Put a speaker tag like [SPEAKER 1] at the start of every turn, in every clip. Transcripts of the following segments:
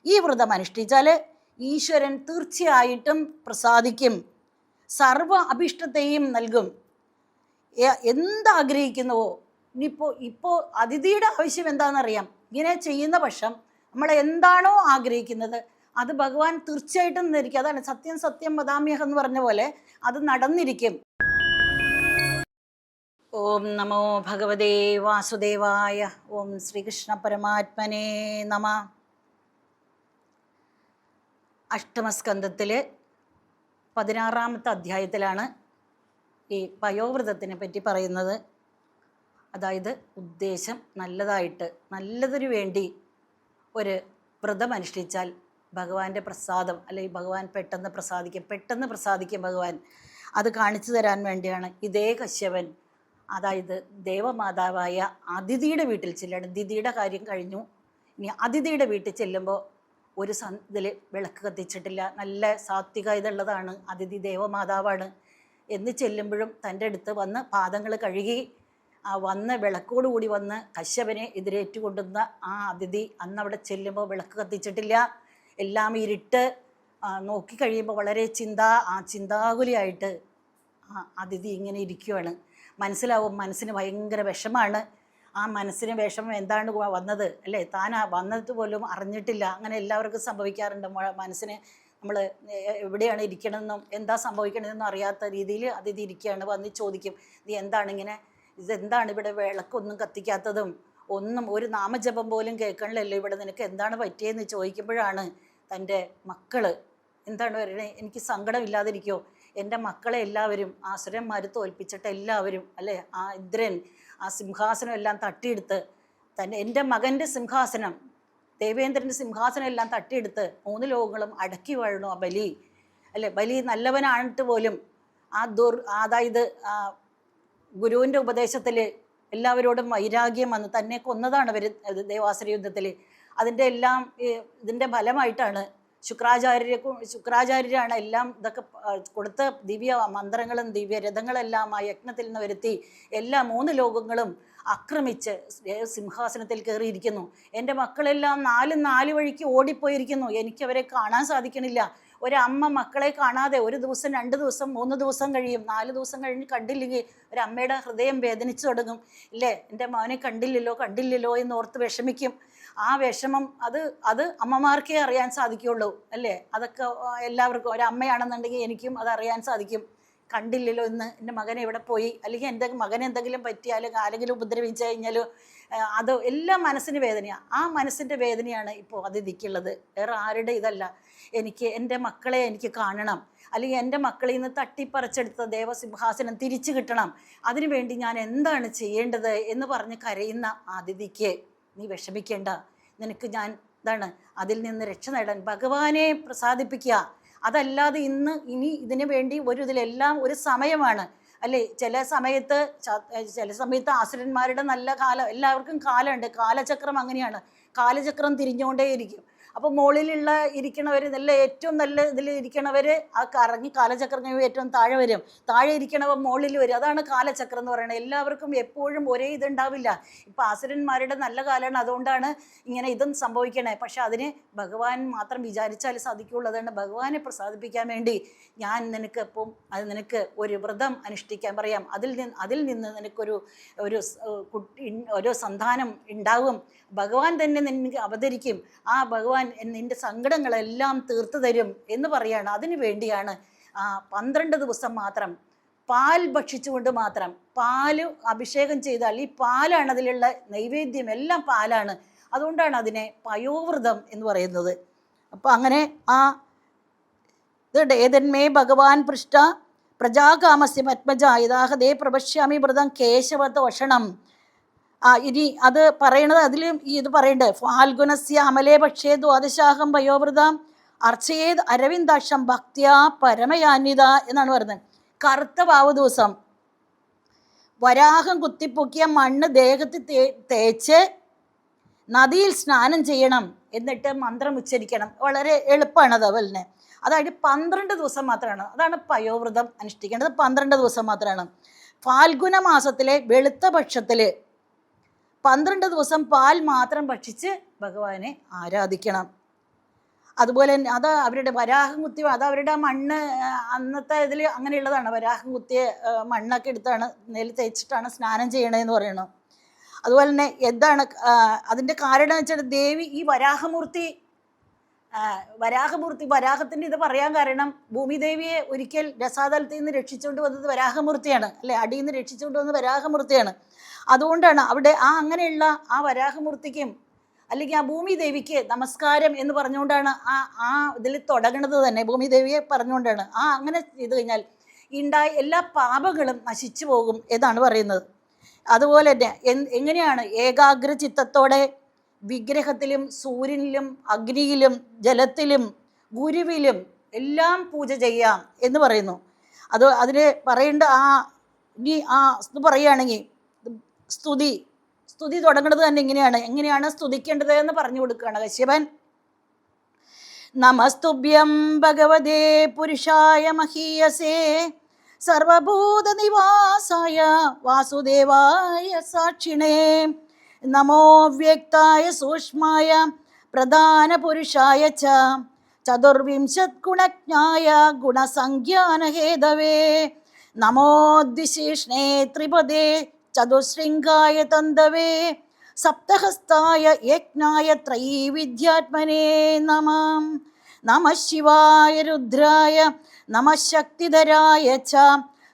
[SPEAKER 1] ഈ വ്രതം അനുഷ്ഠിച്ചാൽ ഈശ്വരൻ തീർച്ചയായിട്ടും പ്രസാദിക്കും, സർവ അഭിഷ്ടത്തെയും നൽകും. എന്താഗ്രഹിക്കുന്നുവോ, ഇപ്പോൾ അതിഥിയുടെ ആവശ്യം എന്താണെന്നറിയാം. ഇങ്ങനെ ചെയ്യുന്ന പക്ഷം നമ്മൾ എന്താണോ ആഗ്രഹിക്കുന്നത് അത് ഭഗവാൻ തീർച്ചയായിട്ടും നിന്നിരിക്കും. അതാണ് സത്യം സത്യം വദാമ്യഹം എന്ന് പറഞ്ഞ പോലെ അത് നടന്നിരിക്കും. ഓം നമോ ഭഗവതേ വാസുദേവായ. ഓം ശ്രീകൃഷ്ണ പരമാത്മനേ നമ. അഷ്ടമസ്കന്ധത്തിൽ 16-ാമത്തെ അധ്യായത്തിലാണ് ഈ പയോവ്രതത്തിനെ പറ്റി പറയുന്നത്. അതായത് ഉദ്ദേശം നല്ലതിനു വേണ്ടി ഒരു വ്രതം അനുഷ്ഠിച്ചാൽ ഭഗവാന്റെ പ്രസാദം, അല്ലെങ്കിൽ ഭഗവാൻ പെട്ടെന്ന് പ്രസാദിക്കും ഭഗവാൻ. അത് കാണിച്ചു തരാൻ വേണ്ടിയാണ് ഇതേ കശ്യപൻ, അതായത് ദേവമാതാവായ അതിഥിയുടെ വീട്ടിൽ ചെല്ലണം. ദിതിയുടെ കാര്യം കഴിഞ്ഞു. ഇനി അതിഥിയുടെ വീട്ടിൽ ചെല്ലുമ്പോൾ ഒരു ഇതിൽ വിളക്ക് കത്തിച്ചിട്ടില്ല, നല്ല സാത്വിക ഇതുള്ളതാണ്, അതിഥി ദേവമാതാവാണ് എന്ന് ചെല്ലുമ്പോഴും തൻ്റെ അടുത്ത് വന്ന് പാദങ്ങൾ കഴുകി വന്ന് വിളക്കോടുകൂടി വന്ന് കശ്യപനെ എതിരേറ്റുകൊണ്ടുന്ന ആ അതിഥി അന്ന് അവിടെ ചെല്ലുമ്പോൾ വിളക്ക് കത്തിച്ചിട്ടില്ല. എല്ലാം ഇരുട്ട്. നോക്കിക്കഴിയുമ്പോൾ വളരെ ചിന്താകുലിയായിട്ട് അതിഥി ഇങ്ങനെ ഇരിക്കുകയാണ്. മനസ്സിലാവും മനസ്സിന് ഭയങ്കര വിഷമാണ്. ആ മനസ്സിന് വിഷമം എന്താണ് വന്നത് അല്ലേ, താൻ വന്നത് പോലും അറിഞ്ഞിട്ടില്ല. അങ്ങനെ എല്ലാവർക്കും സംഭവിക്കാറുണ്ട്. മനസ്സിന് നമ്മൾ എവിടെയാണ് ഇരിക്കണമെന്നും എന്താ സംഭവിക്കണമെന്നും അറിയാത്ത രീതിയിൽ അതിഥി ഇരിക്കുകയാണ്. വന്ന് ചോദിക്കും, നീ എന്താണ് ഇതെന്താണ് ഇവിടെ വിളക്കൊന്നും കത്തിക്കാത്തതും, ഒന്നും ഒരു നാമജപം പോലും കേൾക്കണില്ലല്ലോ ഇവിടെ, നിനക്ക് എന്താണ് പറ്റിയെന്ന് ചോദിക്കുമ്പോഴാണ് തൻ്റെ മക്കൾ എന്താണ് പറയണേ, എനിക്ക് സങ്കടമില്ലാതിരിക്കോ, എൻ്റെ മക്കളെ എല്ലാവരും ആസുരന്മാർ തോൽപ്പിച്ചിട്ട് എല്ലാവരും അല്ലേ, ആ ഇന്ദ്രൻ ആ സിംഹാസനം എല്ലാം തട്ടിയെടുത്ത് എൻ്റെ മകൻ്റെ സിംഹാസനം, ദേവേന്ദ്രൻ്റെ സിംഹാസനം എല്ലാം തട്ടിയെടുത്ത് 3 ലോകങ്ങളും അടക്കി വാഴണു ആ ബലി അല്ലേ. ബലി നല്ലവനാണിട്ട് പോലും അതായത് ഗുരുവിൻ്റെ ഉപദേശത്തിൽ എല്ലാവരോടും വൈരാഗ്യം വന്ന് തന്നെ കൊന്നതാണ് അവർ ദേവാസുര യുദ്ധത്തിൽ. അതിൻ്റെ എല്ലാം ഇതിൻ്റെ ഫലമായിട്ടാണ് ശുക്രാചാര്യരാണ് എല്ലാം ഇതൊക്കെ കൊടുത്ത ദിവ്യ മന്ത്രങ്ങളും ദിവ്യ രഥങ്ങളെല്ലാം ആ യജ്ഞത്തിൽ നിന്ന് വരുത്തി എല്ലാ 3 ലോകങ്ങളും ആക്രമിച്ച് സിംഹാസനത്തിൽ കയറിയിരിക്കുന്നു. എൻ്റെ മക്കളെല്ലാം 4 വഴിക്ക് ഓടിപ്പോയിരിക്കുന്നു. എനിക്കവരെ കാണാൻ സാധിക്കണില്ല. ഒരമ്മ മക്കളെ കാണാതെ 1 ദിവസം 2 ദിവസം 3 ദിവസം കഴിയും. 4 ദിവസം കഴിഞ്ഞ് കണ്ടില്ലെങ്കിൽ ഒരമ്മയുടെ ഹൃദയം വേദനിച്ചു തുടങ്ങും. ഇല്ലേ, എൻ്റെ മോനെ കണ്ടില്ലല്ലോ എന്നോർത്ത് വിഷമിക്കും. ആ വിഷമം അത് അമ്മമാർക്കേ അറിയാൻ സാധിക്കുള്ളൂ അല്ലേ. അതൊക്കെ എല്ലാവർക്കും, ഒരമ്മയാണെന്നുണ്ടെങ്കിൽ എനിക്കും അതറിയാൻ സാധിക്കും. കണ്ടില്ലല്ലോ ഇന്ന് എൻ്റെ മകൻ എവിടെ പോയി, അല്ലെങ്കിൽ എൻ്റെ മകൻ എന്തെങ്കിലും പറ്റിയാലും ആരെങ്കിലും ഉപദ്രവിച്ചു കഴിഞ്ഞാലും അത് എല്ലാം മനസ്സിന് വേദനയാണ്. ആ മനസ്സിൻ്റെ വേദനയാണ് ഇപ്പോൾ അതിഥിക്കുള്ളത്, വേറെ ആരുടെ ഇതല്ല. എൻ്റെ മക്കളെ എനിക്ക് കാണണം, അല്ലെങ്കിൽ എൻ്റെ മക്കളിൽ നിന്ന് തട്ടിപ്പറിച്ചെടുത്ത ദേവസിംഹാസനം തിരിച്ചു കിട്ടണം, അതിനുവേണ്ടി ഞാൻ എന്താണ് ചെയ്യേണ്ടത് എന്ന് പറഞ്ഞ് കരയുന്ന അതിഥിക്ക് നീ വിഷമിക്കേണ്ട, നിനക്ക് ഞാൻ അതിൽ നിന്ന് രക്ഷ നേടാൻ ഭഗവാനെ പ്രസാദിപ്പിക്കുക. അതല്ലാതെ ഇനി ഇതിനു വേണ്ടി ഇതിലെല്ലാം ഒരു സമയമാണ് അല്ലേ. ചില സമയത്ത് ആസുരന്മാരുടെ നല്ല കാലം, എല്ലാവർക്കും കാലമുണ്ട്. കാലചക്രം അങ്ങനെയാണ്, കാലചക്രം തിരിഞ്ഞുകൊണ്ടേയിരിക്കും. അപ്പോൾ മുകളിലുള്ള ഇരിക്കണവർ ഏറ്റവും നല്ല ഇതിൽ ഇരിക്കണവർ ആ കറങ്ങി കാലചക്രം ഏറ്റവും താഴെ വരും, താഴെ ഇരിക്കണവർ മുകളിൽ വരും. അതാണ് കാലചക്രം എന്ന് പറയുന്നത്. എല്ലാവർക്കും എപ്പോഴും ഒരേ ഇതുണ്ടാവില്ല. ഇപ്പം ആസുരന്മാരുടെ നല്ല കാലമാണ്, അതുകൊണ്ടാണ് ഇങ്ങനെ ഇതും സംഭവിക്കണേ. പക്ഷെ അതിന് ഭഗവാൻ മാത്രം വിചാരിച്ചാൽ സാധിക്കുള്ളൂ. അതുകൊണ്ട് ഭഗവാനെ പ്രസാദിപ്പിക്കാൻ വേണ്ടി ഞാൻ നിനക്ക് ഒരു വ്രതം അനുഷ്ഠിക്കാൻ പറയാം. അതിൽ നിന്ന് നിനക്കൊരു സന്താനം ഉണ്ടാവും. ഭഗവാൻ തന്നെ നിനക്ക് അവതരിക്കും. ആ ഭഗവാൻ നിന്റെ സങ്കടങ്ങളെല്ലാം തീർത്തു തരും എന്ന് പറയാണ്. അതിനു വേണ്ടിയാണ് 12 ദിവസം മാത്രം പാൽ ഭക്ഷിച്ചുകൊണ്ട് മാത്രം, പാല് അഭിഷേകം ചെയ്താൽ ഈ പാലാണ് അതിലുള്ള നൈവേദ്യം, എല്ലാം പാലാണ്. അതുകൊണ്ടാണ് അതിനെ പയോവ്രതം എന്ന് പറയുന്നത്. അപ്പം അങ്ങനെ ഏതന്മേ ഭഗവാൻ പൃഷ്ട പ്രജാകാമസ്യ പത്മജായതാഹതേ പ്രപശ്യാമി വ്രതം കേശവത്ത് വഷണം. ഇനി അത് പറയണത് അതിലും ഇത് പറയണ്ടേ, ഫാൽഗുനസ്യ അമലേ പക്ഷേ ദ്വാദശാഹം പയോവ്രതം അർച്ചയേത് അരവിന്ദാക്ഷം ഭക്തിയാ പരമയാന്വിത എന്നാണ് പറയുന്നത്. കറുത്ത വാവ് ദിവസം വരാഹം കുത്തിപ്പൊക്കിയ മണ്ണ് ദേഹത്തിൽ തേച്ച് നദിയിൽ സ്നാനം ചെയ്യണം, എന്നിട്ട് മന്ത്രം ഉച്ചരിക്കണം. വളരെ എളുപ്പമാണ് അതുപോലെ. അതായത് 12 ദിവസം മാത്രമാണ്, അതാണ് പയോവ്രതം അനുഷ്ഠിക്കേണ്ടത്. 12 ദിവസം മാത്രമാണ്. ഫാൽഗുന മാസത്തിലെ വെളുത്ത പക്ഷത്തിൽ 12 ദിവസം പാൽ മാത്രം ഭക്ഷിച്ച് ഭഗവാനെ ആരാധിക്കണം. അതുപോലെ തന്നെ അത് അവരുടെ വരാഹം കുത്തി, അത് അവരുടെ മണ്ണ് അന്നത്തെ ഇതിൽ അങ്ങനെയുള്ളതാണ്. വരാഹം കുത്തിയ മണ്ണൊക്കെ എടുത്താണ് നെല്ല് തേച്ചിട്ടാണ് സ്നാനം ചെയ്യണതെന്ന് പറയണം. അതുപോലെ തന്നെ എന്താണ് അതിൻ്റെ കാരണം എന്ന് വെച്ചാൽ ദേവി ഈ വരാഹത്തിൻ്റെ ഇത് പറയാൻ കാരണം ഭൂമിദേവിയെ ഒരിക്കൽ രസാതലത്തിൽ നിന്ന് രക്ഷിച്ചുകൊണ്ട് വന്നത് വരാഹമൂർത്തിയാണ്, അല്ലെ? അടിയിൽ നിന്ന് രക്ഷിച്ചുകൊണ്ട് വന്നത് വരാഹമൂർത്തിയാണ്. അതുകൊണ്ടാണ് അവിടെ അങ്ങനെയുള്ള ആ വരാഹമൂർത്തിക്കും അല്ലെങ്കിൽ ആ ഭൂമിദേവിക്ക് നമസ്കാരം എന്ന് പറഞ്ഞുകൊണ്ടാണ് ആ ഇതിൽ തുടങ്ങുന്നത് തന്നെ. ഭൂമിദേവിയെ പറഞ്ഞുകൊണ്ടാണ്. അങ്ങനെ ചെയ്തു കഴിഞ്ഞാൽ എല്ലാ പാപങ്ങളും നശിച്ചു പോകും എന്നാണ് പറയുന്നത്. അതുപോലെ തന്നെ എങ്ങനെയാണ് ഏകാഗ്ര ചിത്തത്തോടെ വിഗ്രഹത്തിലും സൂര്യനിലും അഗ്നിയിലും ജലത്തിലും ഗുരുവിലും എല്ലാം പൂജ ചെയ്യാം എന്ന് പറയുന്നു. അതിന് പറയേണ്ട ഇത് പറയുകയാണെങ്കിൽ സ്തുതി തുടങ്ങുന്നത് തന്നെ എങ്ങനെയാണ് സ്തുതിക്കേണ്ടത് എന്ന് പറഞ്ഞു കൊടുക്കുകയാണ് കശ്യപൻ. നമസ്തുഭ്യം ഭഗവതേ പുരുഷായ മഹീയസേ സർവഭൂത നിവാസായ വാസുദേവായ സാക്ഷിണേ നമോ വ്യക്തായ സൂക്ഷ്മായ പ്രധാന പുരുഷായ ചതുർവിംശത് ഗുണജ്ഞായ ഗുണസംഖ്യാനഹേതവേ നമോ ദ്വിശീഷ്ണേ ത്രിപദേ ചതുശൃംഗായ തന്തവേ സപ്തഹസ്തായ യജ്ഞായ ത്രൈവിദ്യാത്മനേ നമഃ. നമഃ ശിവായ രുദ്രായ നമഃ ശക്തിധരായ ച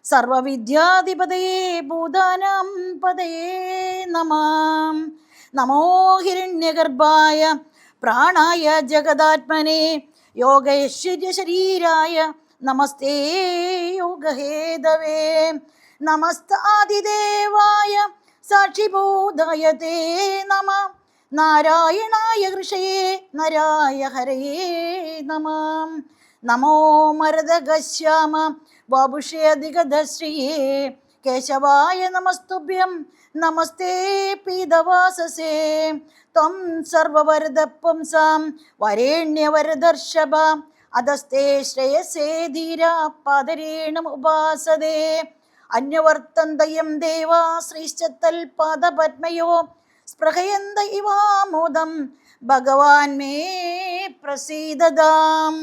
[SPEAKER 1] സർവവിദ്യാധിപതയേ ഭൂതാനാം പതയേ നമഃ. നമോ ഹിരണ്യഗർഭായ പ്രാണായ ജഗദാത്മനേ യോഗൈശ്വര്യ ശരീരായ നമസ്തേ യോഗഹേതവേ നമസ്താദിദേവായ സാക്ഷിബോധായ തേ നമഃ. നാരായണായ ഋഷയേ നരായ ഹരയേ നമഃ. നമോ മരദഗശ്യാമ വാപുഷേധികശ്രിയേ കേശവായ നമസ്തുഭ്യം നമസ്തേ പീതവാസസേ ത്വം സർവവരദ പുംസാം വരേണ്യവരദർഷഭ അധസ്തേ ശ്രേയസേ ധീര പാദരേണം ഉപാസതേ അന്യവർത്തന്തയം ദേവാ ശ്രീശ്ചത്തൽ പാദപത്മയോ സ്പൃഹയന്ത ഇവാമോദം ഭഗവാൻ മേ പ്രസീദതാം.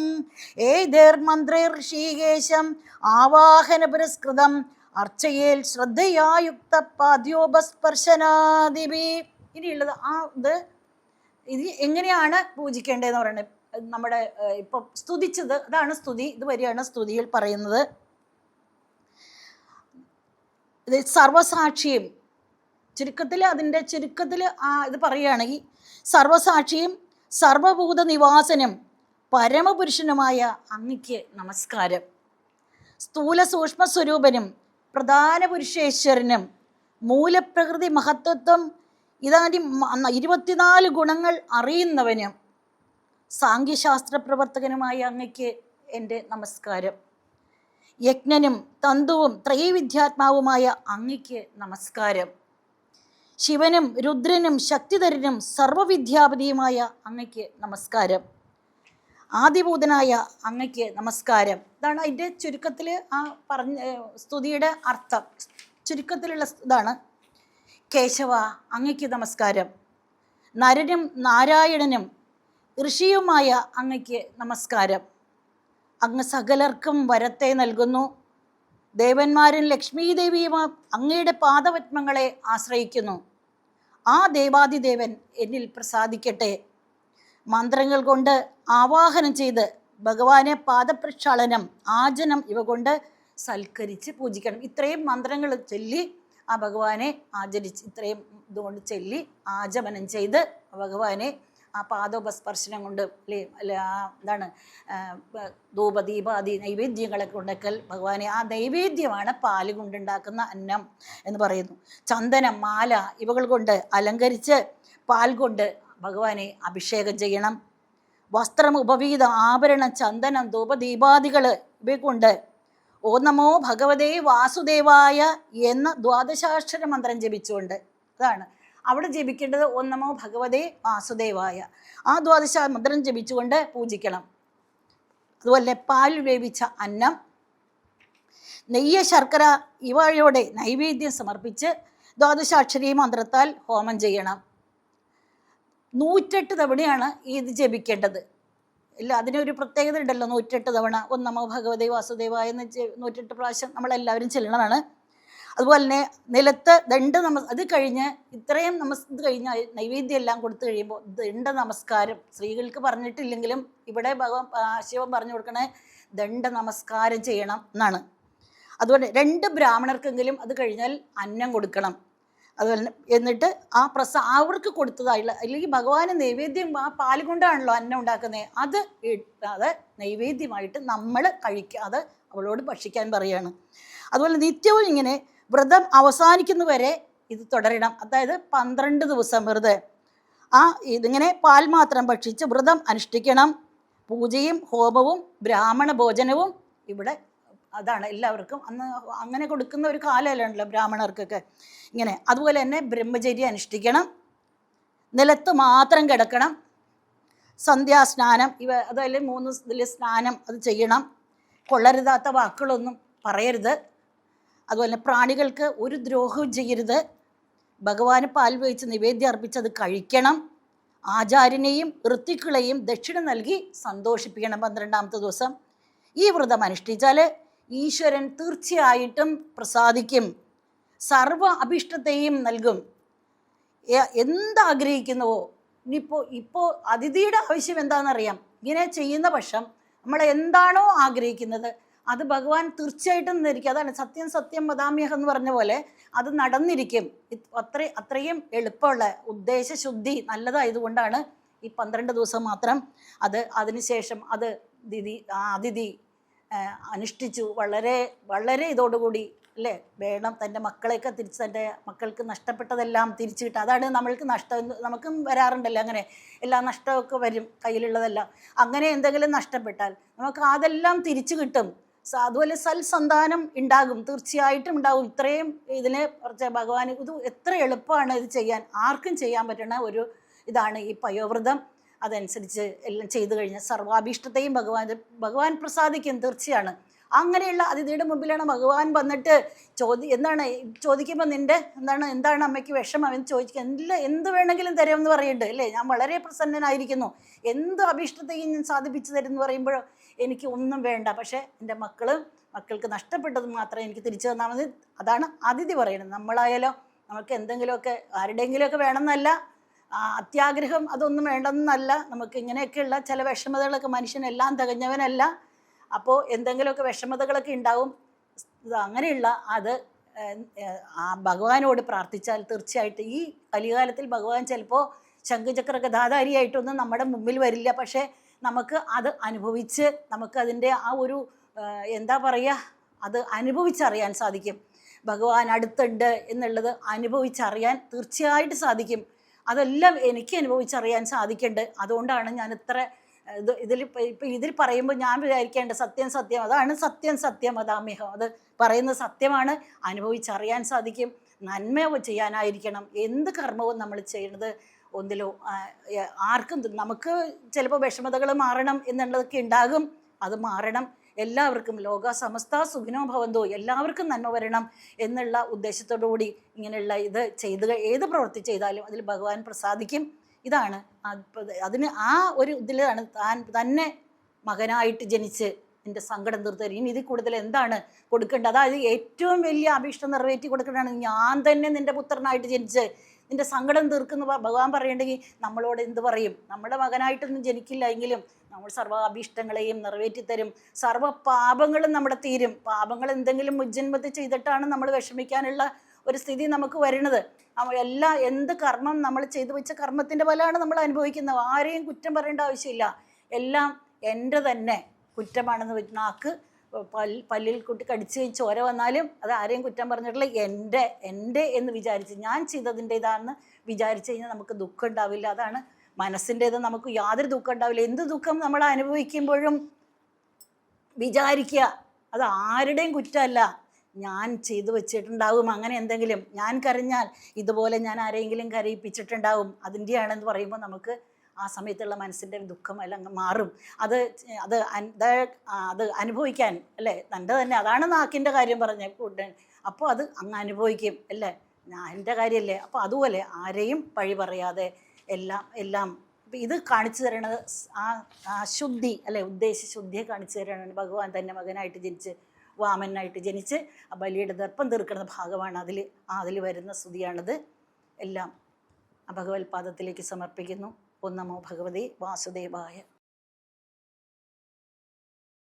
[SPEAKER 1] ഏതേർമന്ത്രൈർഷീകേശം ആവാഹന പുരസ്കൃതം അർച്ചയേൽ ശ്രദ്ധയായുക്ത പാദ്യോപസ്പർശനാദിപി. ഇനിയുള്ളത് ഇത് എങ്ങനെയാണ് പൂജിക്കേണ്ടതെന്ന് പറയുന്നത്. നമ്മുടെ ഇപ്പം സ്തുതിച്ചത് അതാണ് സ്തുതി. ഇത് വരെയാണ് സ്തുതിയിൽ പറയുന്നത്. ഇത് സർവസാക്ഷിയും അതിൻ്റെ ചുരുക്കത്തിൽ ഇത് പറയുകയാണെങ്കിൽ സർവസാക്ഷിയും സർവഭൂത നിവാസനും പരമപുരുഷനുമായ അങ്ങയ്ക്ക് നമസ്കാരം. സ്ഥൂല സൂക്ഷ്മ സ്വരൂപനും പ്രധാന പുരുഷേശ്വരനും മൂലപ്രകൃതി മഹത്വത്വം 24 ഗുണങ്ങൾ അറിയുന്നവനും സാംഖ്യശാസ്ത്ര പ്രവർത്തകനുമായ അങ്ങയ്ക്ക് എൻ്റെ നമസ്കാരം. യജ്ഞനും തന്തുവും ത്രൈവിദ്യാത്മാവുമായ അങ്ങയ്ക്ക് നമസ്കാരം. ശിവനും രുദ്രനും ശക്തിധരനും സർവവിദ്യാപതിയുമായ അങ്ങയ്ക്ക് നമസ്കാരം. ആദിഭൂതനായ അങ്ങയ്ക്ക് നമസ്കാരം. ഇതാണ് അതിൻ്റെ ചുരുക്കത്തിൽ സ്തുതിയുടെ അർത്ഥം. ചുരുക്കത്തിലുള്ള ഇതാണ്. കേശവ അങ്ങയ്ക്ക് നമസ്കാരം. നരനും നാരായണനും ഋഷിയുമായ അങ്ങയ്ക്ക് നമസ്കാരം. അങ്ങ് സകലർക്കും വരത്തെ നൽകുന്നു. ദേവന്മാരും ലക്ഷ്മീദേവിയും അങ്ങയുടെ പാദപത്മങ്ങളെ ആശ്രയിക്കുന്നു. ആ ദേവാദിദേവൻ എന്നിൽ പ്രസാദിക്കട്ടെ. മന്ത്രങ്ങൾ കൊണ്ട് ആവാഹനം ചെയ്ത് ഭഗവാനെ പാദപ്രക്ഷാളനം ആചനം ഇവ കൊണ്ട് സൽക്കരിച്ച് പൂജിക്കണം. ഇത്രയും മന്ത്രങ്ങൾ ചൊല്ലി ആ ഭഗവാനെ ആചരിച്ച് ഇത്രയും ഇതുകൊണ്ട് ചൊല്ലി ആചമനം ചെയ്ത് ഭഗവാനെ ആ പാദോപസ്പർശനം കൊണ്ട് എന്താണ് ധൂപദീപാദി നൈവേദ്യങ്ങളെ കൊണ്ടൊക്കെ ഭഗവാനെ ആ നൈവേദ്യമാണ് പാല് കൊണ്ടുണ്ടാക്കുന്ന അന്നം എന്ന് പറയുന്നു. ചന്ദനം മാല ഇവകൾ കൊണ്ട് അലങ്കരിച്ച് പാൽ കൊണ്ട് ഭഗവാനെ അഭിഷേകം ചെയ്യണം. വസ്ത്രം ഉപവീത ആഭരണം ചന്ദനം ധൂപദീപാദികൾ ഇവകൊണ്ട് ഓ നമോ ഭഗവതേ വാസുദേവായ എന്ന ദ്വാദശാക്ഷര മന്ത്രം ജപിച്ചുകൊണ്ട് അതാണ് അവിടെ ജപിക്കേണ്ടത്. ഓ നമോ ഭഗവതേ വാസുദേവായ ആ ദ്വാദശ മന്ത്രം ജപിച്ചുകൊണ്ട് പൂജിക്കണം. അതുപോലെ പാൽ വേവിച്ച അന്നം നെയ്യ് ശർക്കര ഇവയോടെ നൈവേദ്യം സമർപ്പിച്ച് ദ്വാദശാക്ഷരി മന്ത്രത്താൽ ഹോമം ചെയ്യണം. 108 തവണയാണ് ഇത് ജപിക്കേണ്ടത്. ഇല്ല, അതിനൊരു പ്രത്യേകത ഉണ്ടല്ലോ. 108 തവണ ഓം നമോ ഭഗവതേ വാസുദേവായ എന്ന് 108 പ്രാവശ്യം നമ്മളെല്ലാവരും ചെല്ലണതാണ്. അതുപോലെ തന്നെ നിലത്ത് അത് കഴിഞ്ഞ് ഇത്രയും ഇത് കഴിഞ്ഞ് നൈവേദ്യം എല്ലാം കൊടുത്തു കഴിയുമ്പോൾ ദണ്ഡ നമസ്കാരം സ്ത്രീകൾക്ക് പറഞ്ഞിട്ടില്ലെങ്കിലും ഇവിടെ ശിവൻ പറഞ്ഞു കൊടുക്കണേ ദണ്ഡ നമസ്കാരം ചെയ്യണം എന്നാണ്. അതുപോലെ 2 ബ്രാഹ്മണർക്കെങ്കിലും അത് കഴിഞ്ഞാൽ അന്നം കൊടുക്കണം. അതുപോലെ എന്നിട്ട് അവർക്ക് കൊടുത്തതായുള്ള, അല്ലെങ്കിൽ ഭഗവാന് നൈവേദ്യം ആ പാല് കൊണ്ടാണല്ലോ അന്നം ഉണ്ടാക്കുന്നത്, അത് നൈവേദ്യമായിട്ട് നമ്മൾ കഴിക്കാതെ അവളോട് ഭക്ഷിക്കാൻ പറയുകയാണ്. അതുപോലെ നിത്യവും ഇങ്ങനെ വ്രതം അവസാനിക്കുന്നവരെ ഇത് തുടരണം. അതായത് 12 ദിവസം വെറുതെ ഇതിങ്ങനെ പാൽ മാത്രം ഭക്ഷിച്ച് വ്രതം അനുഷ്ഠിക്കണം. പൂജയും ഹോമവും ബ്രാഹ്മണ ഭോജനവും ഇവിടെ അതാണ് എല്ലാവർക്കും അന്ന് അങ്ങനെ കൊടുക്കുന്ന ഒരു കാലമല്ലോ ബ്രാഹ്മണർക്കൊക്കെ ഇങ്ങനെ. അതുപോലെ തന്നെ ബ്രഹ്മചര്യം അനുഷ്ഠിക്കണം, നിലത്ത് മാത്രം കിടക്കണം, സന്ധ്യാസ്നാനം അതല്ലേ 3 ഇതിൽ സ്നാനം അത് ചെയ്യണം, കൊള്ളരുതാത്ത വാക്കുകളൊന്നും പറയരുത്, അതുപോലെ പ്രാണികൾക്ക് ഒരു ദ്രോഹവും ചെയ്യരുത്, ഭഗവാന് പാൽ വേവിച്ച് നിവേദ്യം അർപ്പിച്ചത് കഴിക്കണം, ആചാര്യനെയും ഋത്തിക്കളെയും ദക്ഷിണ നൽകി സന്തോഷിപ്പിക്കണം 12ാമത്തെ ദിവസം. ഈ വ്രതം അനുഷ്ഠിച്ചാൽ ഈശ്വരൻ തീർച്ചയായിട്ടും പ്രസാദിക്കും, സർവ അഭിഷ്ടത്തെയും നൽകും. എന്താഗ്രഹിക്കുന്നുവോ, ഇപ്പോൾ അതിഥിയുടെ ആവശ്യം എന്താണെന്നറിയാം. ഇങ്ങനെ ചെയ്യുന്ന പക്ഷം നമ്മൾ എന്താണോ ആഗ്രഹിക്കുന്നത് അത് ഭഗവാൻ തീർച്ചയായിട്ടും നിന്നിരിക്കും. അതാണ് സത്യം സത്യം വദാമ്യഹം എന്ന് പറഞ്ഞ പോലെ അത് നടന്നിരിക്കും. അത്രയും എളുപ്പമുള്ള ഉദ്ദേശശുദ്ധി നല്ലതായതുകൊണ്ടാണ് ഈ 12 ദിവസം മാത്രം അതിനുശേഷം അതിഥി അനുഷ്ഠിച്ചു വളരെ വളരെ ഇതോടുകൂടി അല്ലേ വേണം തൻ്റെ മക്കളെയൊക്കെ തൻ്റെ മക്കൾക്ക് നഷ്ടപ്പെട്ടതെല്ലാം തിരിച്ചു കിട്ടുക. അതാണ് നമ്മൾക്ക് നമുക്കും വരാറുണ്ടല്ലോ അങ്ങനെ, എല്ലാ നഷ്ടമൊക്കെ വരും കയ്യിലുള്ളതെല്ലാം. അങ്ങനെ എന്തെങ്കിലും നഷ്ടപ്പെട്ടാൽ നമുക്ക് അതെല്ലാം തിരിച്ചു കിട്ടും. അതുപോലെ സൽസന്താനം ഉണ്ടാകും, തീർച്ചയായിട്ടും ഉണ്ടാകും. ഇത്രയും ഇതിനെ കുറച്ച് ഭഗവാൻ ഇത് എത്ര എളുപ്പമാണ് ഇത് ചെയ്യാൻ, ആർക്കും ചെയ്യാൻ പറ്റുന്ന ഒരു ഇതാണ് ഈ പയോവ്രതം. അതനുസരിച്ച് എല്ലാം ചെയ്തു കഴിഞ്ഞാൽ സർവാഭീഷ്ടത്തെയും ഭഗവാൻ പ്രസാദിക്കും തീർച്ചയാണ്. അങ്ങനെയുള്ള അതിഥിയുടെ മുമ്പിലാണ് ഭഗവാൻ വന്നിട്ട് ചോദിക്കുമ്പോൾ എന്താണ് അമ്മയ്ക്ക് വിഷമം എന്ന് ചോദിക്കുക. എന്ത് വേണമെങ്കിലും തരുമെന്ന് പറയുന്നുണ്ട് അല്ലേ, ഞാൻ വളരെ പ്രസന്നനായിരിക്കുന്നു, എന്ത് അഭീഷ്ടത്തെയും ഞാൻ സാധിപ്പിച്ചു തരും എന്ന് പറയുമ്പോഴോ എനിക്ക് ഒന്നും വേണ്ട, പക്ഷേ എൻ്റെ മക്കൾക്ക് നഷ്ടപ്പെട്ടത് മാത്രം എനിക്ക് തിരിച്ചു തന്നാൽ മതി. അതാണ് അതിഥി പറയുന്നത്. നമ്മളായാലോ നമുക്ക് എന്തെങ്കിലുമൊക്കെ ആരുടെയെങ്കിലുമൊക്കെ വേണമെന്നല്ല, അത്യാഗ്രഹം അതൊന്നും വേണ്ടെന്നല്ല, നമുക്ക് ഇങ്ങനെയൊക്കെയുള്ള ചില വിഷമതകളൊക്കെ, മനുഷ്യനെല്ലാം തികഞ്ഞവനല്ല, അപ്പോൾ എന്തെങ്കിലുമൊക്കെ വിഷമതകളൊക്കെ ഉണ്ടാവും. അങ്ങനെയുള്ള ഭഗവാനോട് പ്രാർത്ഥിച്ചാൽ തീർച്ചയായിട്ടും ഈ കലികാലത്തിൽ ഭഗവാൻ ചിലപ്പോൾ ശംഖുചക്ര ഗദാധാരിയായിട്ടൊന്നും നമ്മുടെ മുമ്പിൽ വരില്ല, പക്ഷേ നമുക്ക് അത് അനുഭവിച്ച് നമുക്കതിൻ്റെ ഒരു എന്താ പറയുക അത് അനുഭവിച്ചറിയാൻ സാധിക്കും. ഭഗവാൻ അടുത്തുണ്ട് എന്നുള്ളത് അനുഭവിച്ചറിയാൻ തീർച്ചയായിട്ടും സാധിക്കും. അതെല്ലാം എനിക്ക് അനുഭവിച്ചറിയാൻ സാധിക്കുന്നുണ്ട്. അതുകൊണ്ടാണ് ഞാൻ ഇത്ര ഇതിൽ പറയുമ്പോൾ ഞാൻ വിചാരിക്കേണ്ട സത്യം സത്യം, അതാണ് സത്യം സത്യം വദാമ്യഹം, അത് പറയുന്നത് സത്യമാണ്, അനുഭവിച്ചറിയാൻ സാധിക്കും. നന്മ ചെയ്യാനായിരിക്കണം എന്ത് കർമ്മവും നമ്മൾ ചെയ്യുന്നത്. ഒന്നിലോ ആർക്കും നമുക്ക് ചിലപ്പോൾ വിഷമതകൾ മാറണം എന്നുള്ളതൊക്കെ ഉണ്ടാകും, അത് മാറണം. എല്ലാവർക്കും ലോക സമസ്ത സുഖിനോ ഭവന്തോ, എല്ലാവർക്കും നന്മ വരണം എന്നുള്ള ഉദ്ദേശത്തോടു കൂടി ഇങ്ങനെയുള്ള ഏത് പ്രവൃത്തി ചെയ്താലും അതിൽ ഭഗവാൻ പ്രസാദിക്കും. ഇതാണ് അതിന് ഒരു ഇതിലാണ് തന്നെ മകനായിട്ട് ജനിച്ച് എൻ്റെ സങ്കടം തീർത്തരും. ഇനി ഇതിൽ കൂടുതൽ എന്താണ് കൊടുക്കേണ്ടത്? അതായത് ഏറ്റവും വലിയ അഭീഷ്ടം നിറവേറ്റി കൊടുക്കേണ്ടതാണ്. ഞാൻ തന്നെ നിൻ്റെ പുത്രനായിട്ട് ജനിച്ച് നിൻ്റെ സങ്കടം തീർക്കുന്ന ഭഗവാൻ പറയണ്ടെങ്കിൽ നമ്മളോട് എന്ത് പറയും? നമ്മുടെ മകനായിട്ടൊന്നും ജനിക്കില്ല എങ്കിലും നമ്മൾ സർവ്വ അഭീഷ്ടങ്ങളെയും നിറവേറ്റിത്തരും, സർവ്വ പാപങ്ങളും നമ്മുടെ തീരും. പാപങ്ങൾ എന്തെങ്കിലും മുജ്ജന്മത്തിൽ ചെയ്തിട്ടാണ് നമ്മൾ വിഷമിക്കാനുള്ള ഒരു സ്ഥിതി നമുക്ക് വരുന്നത്. എന്ത് കർമ്മം നമ്മൾ ചെയ്തു വെച്ച കർമ്മത്തിൻ്റെ ഫലമാണ് നമ്മൾ അനുഭവിക്കുന്നത്. ആരെയും കുറ്റം പറയേണ്ട ആവശ്യമില്ല. എല്ലാം എൻ്റെ തന്നെ കുറ്റമാണെന്ന് നാക്ക് പല്ലിൽ കുട്ടി കടിച്ച് ചോര വന്നാലും അത് ആരെയും കുറ്റം പറഞ്ഞിട്ടുള്ള എൻ്റെ എന്ന് വിചാരിച്ച് ഞാൻ ചെയ്തതിൻ്റെ ഇതാണെന്ന് വിചാരിച്ചു കഴിഞ്ഞാൽ നമുക്ക് ദുഃഖം ഉണ്ടാവില്ല. അതാണ് മനസ്സിൻ്റേത്, നമുക്ക് യാതൊരു ദുഃഖം ഉണ്ടാവില്ല. എന്ത് ദുഃഖം നമ്മൾ അനുഭവിക്കുമ്പോഴും വിചാരിക്കുക അത് ആരുടെയും കുറ്റമല്ല, ഞാൻ ചെയ്തു വെച്ചിട്ടുണ്ടാവും. അങ്ങനെ എന്തെങ്കിലും ഞാൻ കരഞ്ഞാൽ ഇതുപോലെ ഞാൻ ആരെങ്കിലും കരയിപ്പിച്ചിട്ടുണ്ടാവും, അതിൻ്റെയാണെന്ന് പറയുമ്പോൾ നമുക്ക് ആ സമയത്തുള്ള മനസ്സിൻ്റെ ദുഃഖം എല്ലാം മാറും. അത് അനുഭവിക്കാൻ അല്ലേ തൻ്റെ തന്നെ, അതാണ് നാക്കിൻ്റെ കാര്യം പറഞ്ഞ അപ്പോൾ അത് അങ്ങ് അനുഭവിക്കും അല്ലേ, ഞാൻ എൻ്റെ കാര്യമല്ലേ. അപ്പോൾ അതുപോലെ ആരെയും പഴി പറയാതെ എല്ലാം അപ്പം ഇത് കാണിച്ചു തരണത് ആ ശുദ്ധി അല്ലെ, ഉദ്ദേശശുദ്ധിയെ കാണിച്ചു തരണത് ഭഗവാൻ തന്നെ മകനായിട്ട് ജനിച്ച് വാമനായിട്ട് ജനിച്ച് ആ ബലിയുടെ ദർപ്പം തീർക്കുന്ന ഭാഗമാണ് അതിൽ വരുന്ന സ്തുതിയാണിത്. എല്ലാം ആ ഭഗവത് പാദത്തിലേക്ക് സമർപ്പിക്കുന്നു. ഓം നമോ ഭഗവതേ വാസുദേവായ.